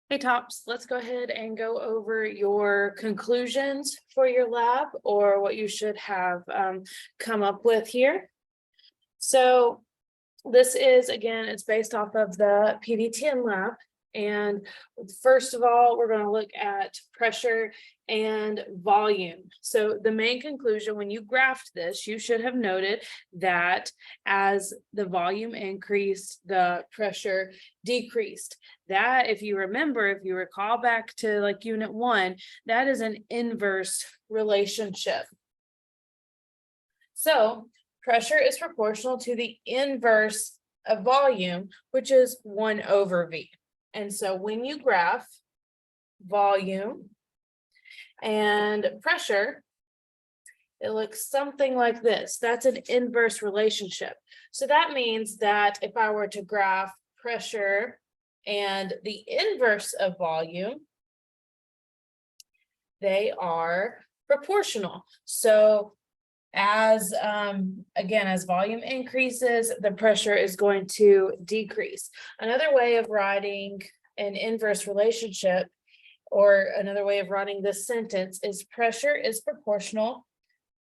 Hey Tops, let's go ahead and go over your conclusions for your lab, or what you should have come up with here. So this is, again, it's based off of the PVTn Lab. And first of all, we're going to look at pressure and volume. So the main conclusion, when you graphed this, you should have noted that as the volume increased, the pressure decreased. That, if you remember, if you recall back to like unit 1, that is an inverse relationship. So pressure is proportional to the inverse of volume, which is 1 over V. And so when you graph volume and pressure, it looks something like this. That's an inverse relationship. So that means that if I were to graph pressure and the inverse of volume, they are proportional. So as again, as volume increases, the pressure is going to decrease. Another way of writing an inverse relationship, or another way of writing this sentence, is pressure is proportional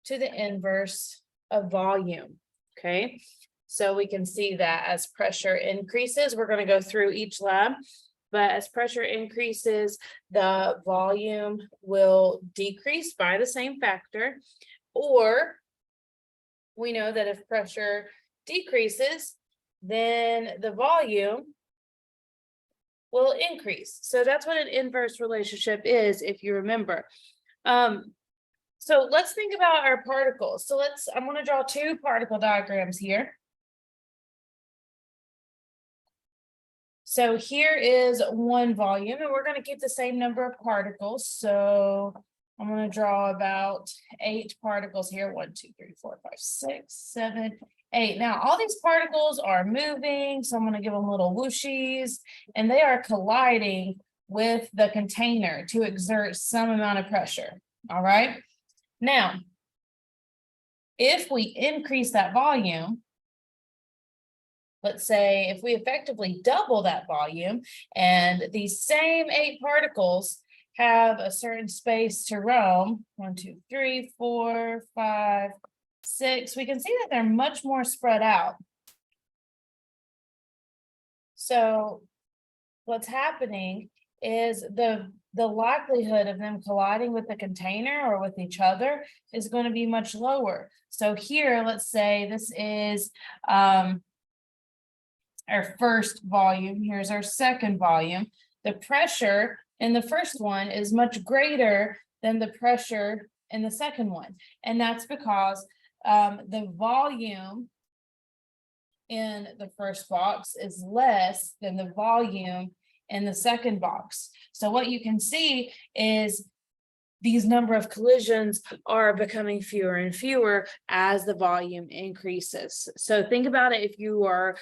to the inverse of volume. Okay, so we can see that as pressure increases, we're going to go through each lab, but as pressure increases, the volume will decrease by the same factor. Or we know that if pressure decreases, then the volume will increase. So that's what an inverse relationship is, if you remember. So let's think about our particles. So I'm going to draw 2 particle diagrams here. So here is one volume, and we're going to keep the same number of particles. So I'm going to draw about 8 particles here. 1, 2, 3, 4, 5, 6, 7, 8. Now, all these particles are moving, so I'm going to give them little whooshies, and they are colliding with the container to exert some amount of pressure. All right. Now, if we increase that volume, let's say if we effectively double that volume, and these same 8 particles have a certain space to roam, 1, 2, 3, 4, 5, 6, we can see that they're much more spread out. So what's happening is the likelihood of them colliding with the container or with each other is going to be much lower. So here, let's say this is our first volume. Here's our second volume. The pressure in the first one is much greater than the pressure in the second one. And that's because the volume in the first box is less than the volume in the second box. So what you can see is these number of collisions are becoming fewer and fewer as the volume increases. So think about it if you are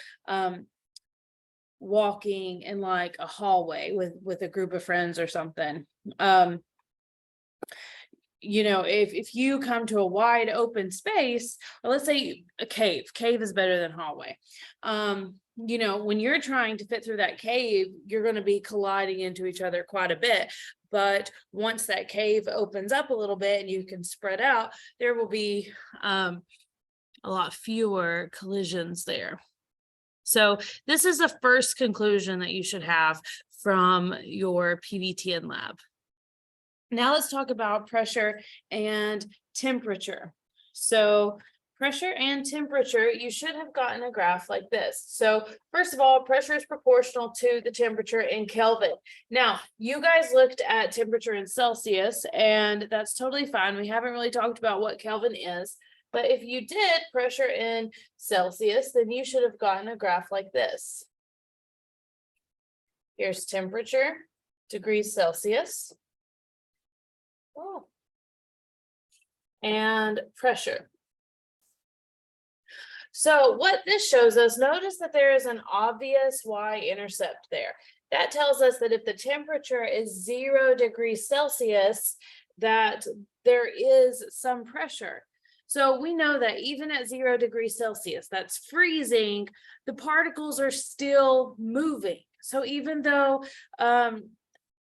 walking in like a hallway with a group of friends or something. You know, if you come to a wide open space, or let's say a cave is better than hallway. You know, when you're trying to fit through that cave, you're going to be colliding into each other quite a bit. But once that cave opens up a little bit and you can spread out, there will be a lot fewer collisions there. So this is the first conclusion that you should have from your PVTn lab. Now let's talk about pressure and temperature. So pressure and temperature, you should have gotten a graph like this. So first of all, pressure is proportional to the temperature in Kelvin. Now, you guys looked at temperature in Celsius, and that's totally fine. We haven't really talked about what Kelvin is. But if you did pressure in Celsius, then you should have gotten a graph like this. Here's temperature, degrees Celsius. Oh. And pressure. So what this shows us, notice that there is an obvious y-intercept there. That tells us that if the temperature is 0 degrees Celsius, that there is some pressure. So we know that even at 0 degrees Celsius, that's freezing, the particles are still moving. So even though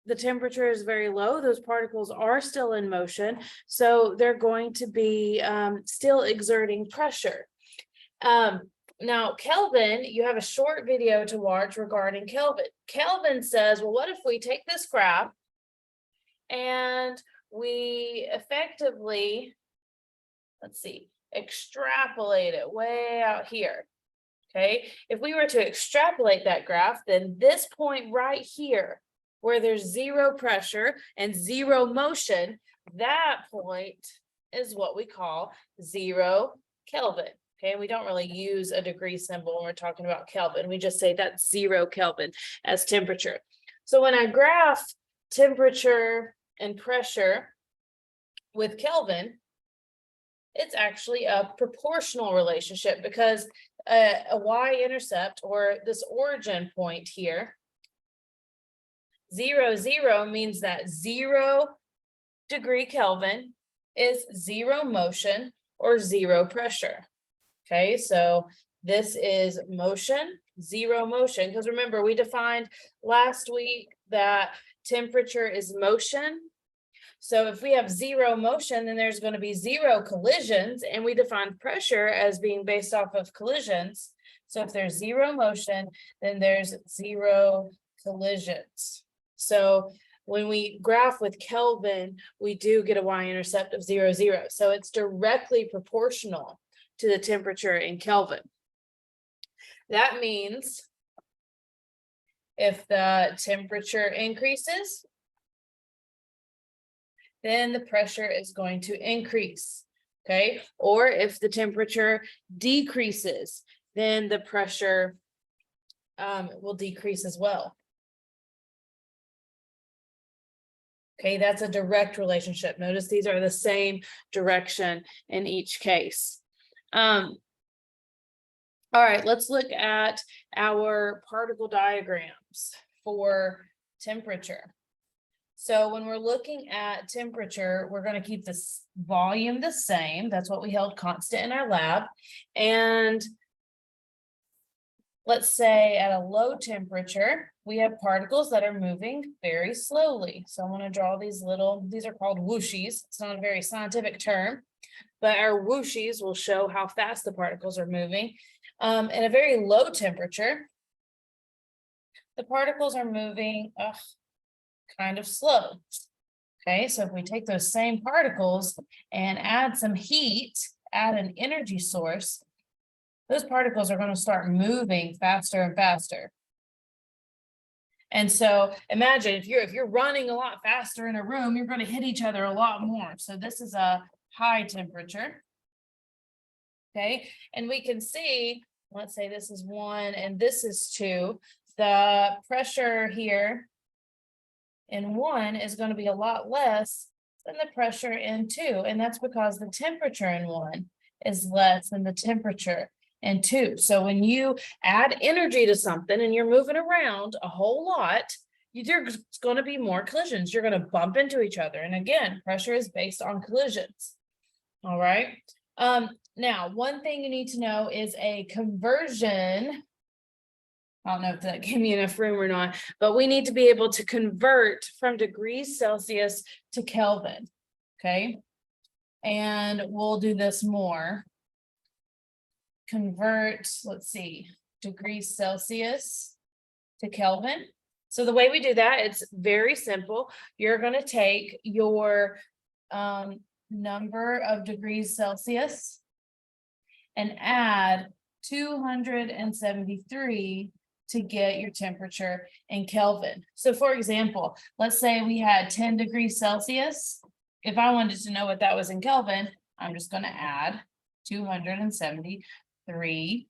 the temperature is very low, those particles are still in motion, so they're going to be still exerting pressure. Now, Kelvin, you have a short video to watch regarding Kelvin. Kelvin says, well, what if we take this graph and we effectively, let's see, extrapolate it way out here. Okay, if we were to extrapolate that graph, then this point right here, where there's zero pressure and zero motion, that point is what we call 0 Kelvin. Okay, we don't really use a degree symbol when we're talking about Kelvin. We just say that's 0 Kelvin as temperature. So when I graph temperature and pressure with Kelvin, it's actually a proportional relationship, because a y-intercept, or this origin point here, 0, 0 means that 0 degree Kelvin is 0 motion or 0 pressure. Okay, so this is motion, 0 motion, because remember, we defined last week that temperature is motion. So if we have 0 motion, then there's going to be 0 collisions, and we define pressure as being based off of collisions. So if there's 0 motion, then there's 0 collisions. So when we graph with Kelvin, we do get a y-intercept of 0, 0. So it's directly proportional to the temperature in Kelvin. That means if the temperature increases, then the pressure is going to increase, okay? Or if the temperature decreases, then the pressure will decrease as well. Okay, that's a direct relationship. Notice these are the same direction in each case. All right, let's look at our particle diagrams for temperature. So when we're looking at temperature, we're going to keep this volume the same. That's what we held constant in our lab. And let's say at a low temperature, we have particles that are moving very slowly. So I'm going to draw these are called whooshies. It's not a very scientific term, but our whooshies will show how fast the particles are moving. At a very low temperature, the particles are moving kind of slow. Okay, so if we take those same particles and add some heat, add an energy source, those particles are going to start moving faster and faster. And so imagine if you're running a lot faster in a room, you're going to hit each other a lot more. So this is a high temperature. Okay, and we can see, let's say this is 1 and this is 2. The pressure here in 1 is going to be a lot less than the pressure in 2. And that's because the temperature in 1 is less than the temperature in 2. So when you add energy to something and you're moving around a whole lot, there's going to be more collisions. You're going to bump into each other. And again, pressure is based on collisions. All right. Now, one thing you need to know is a conversion. I don't know if that gave me enough room or not, but we need to be able to convert from degrees Celsius to Kelvin, okay? And we'll do this more. Convert, let's see, degrees Celsius to Kelvin. So the way we do that, it's very simple. You're going to take your number of degrees Celsius and add 273 to get your temperature in Kelvin. So for example, let's say we had 10 degrees Celsius. If I wanted to know what that was in Kelvin, I'm just going to add 273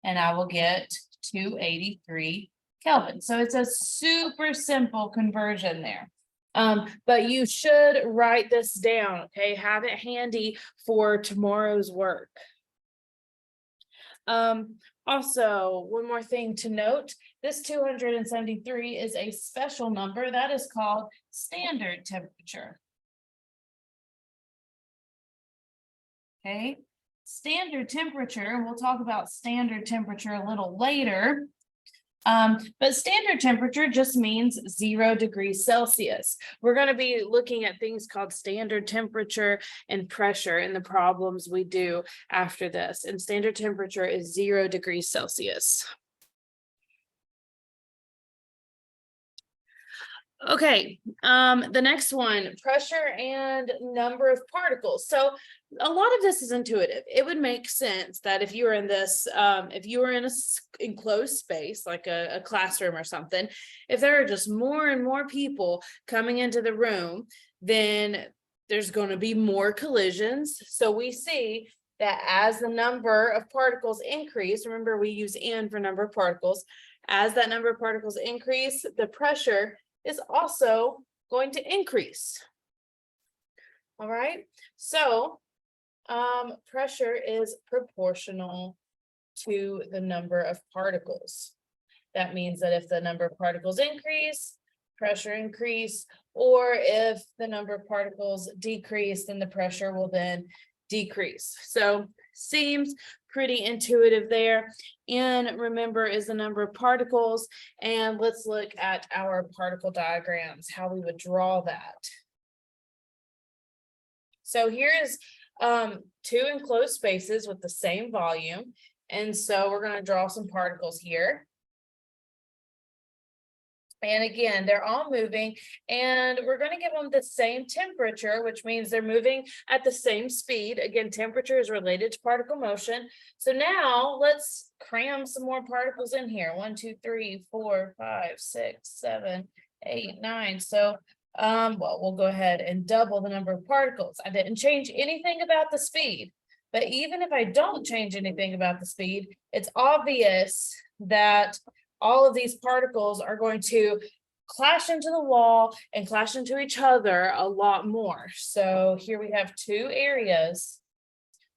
and I will get 283 Kelvin. So it's a super simple conversion there. But you should write this down, okay? Have it handy for tomorrow's work. Also, one more thing to note, this 273 is a special number that is called standard temperature. Okay, standard temperature, we'll talk about standard temperature a little later, But standard temperature just means 0 degrees Celsius. We're going to be looking at things called standard temperature and pressure in the problems we do after this. And standard temperature is 0 degrees Celsius. Okay, the next one, pressure and number of particles. So a lot of this is intuitive. It would make sense that if you were in this, if you were in a enclosed space, like a classroom or something, if there are just more and more people coming into the room, then there's going to be more collisions. So we see that as the number of particles increase, remember we use "and" for number of particles, as that number of particles increase, the pressure is also going to increase. All right, so pressure is proportional to the number of particles. That means that if the number of particles increase, pressure increase, or if the number of particles decrease, then the pressure will then decrease. So seems pretty intuitive there. And remember is the number of particles. And let's look at our particle diagrams, how we would draw that. So here is two enclosed spaces with the same volume. And so we're going to draw some particles here. And again, they're all moving, and we're going to give them the same temperature, which means they're moving at the same speed. Again, temperature is related to particle motion. So now let's cram some more particles in here. 1, 2, 3, 4, 5, 6, 7, 8, 9. So well, we'll go ahead and double the number of particles. I didn't change anything about the speed, but even if I don't change anything about the speed, it's obvious that all of these particles are going to clash into the wall and clash into each other a lot more. So here we have two areas.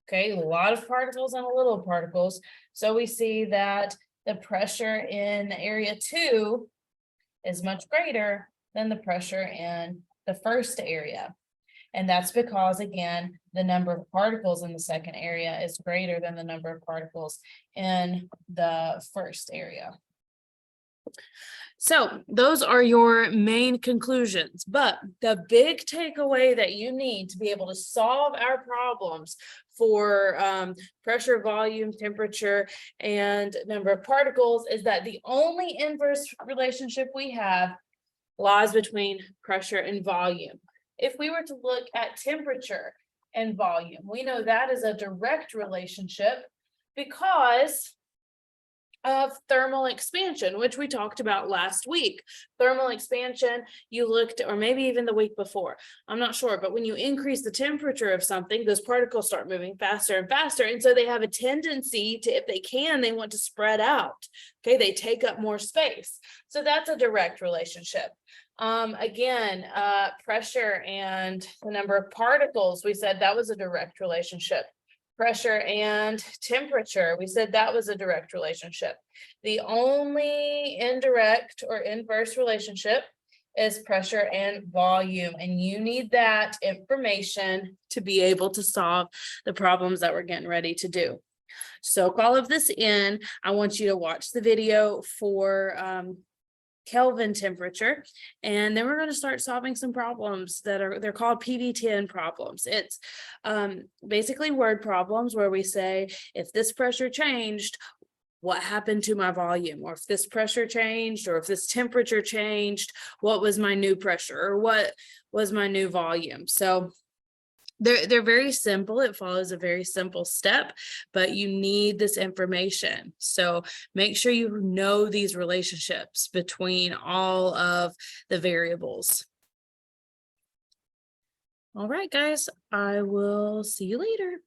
Okay, a lot of particles and a little particles. So we see that the pressure in area 2 is much greater than the pressure in the first area. And that's because, again, the number of particles in the second area is greater than the number of particles in the first area. So those are your main conclusions, but the big takeaway that you need to be able to solve our problems for pressure, volume, temperature, and number of particles is that the only inverse relationship we have lies between pressure and volume. If we were to look at temperature and volume, we know that is a direct relationship because of thermal expansion, which we talked about last week. Thermal expansion, you looked, or maybe even the week before, I'm not sure, but when you increase the temperature of something, those particles start moving faster and faster. And so they have a tendency to, if they can, they want to spread out. Okay, they take up more space. So that's a direct relationship. Again, pressure and the number of particles, we said that was a direct relationship. Pressure and temperature, we said that was a direct relationship. The only indirect or inverse relationship is pressure and volume, and you need that information to be able to solve the problems that we're getting ready to do. Soak all of this in. I want you to watch the video for Kelvin temperature, and then we're going to start solving some problems they're called PVTn problems. It's basically word problems where we say, if this pressure changed, what happened to my volume? Or if this pressure changed, or if this temperature changed, what was my new pressure, or what was my new volume? So they're very simple. It follows a very simple step, but you need this information. So make sure you know these relationships between all of the variables. All right, guys, I will see you later.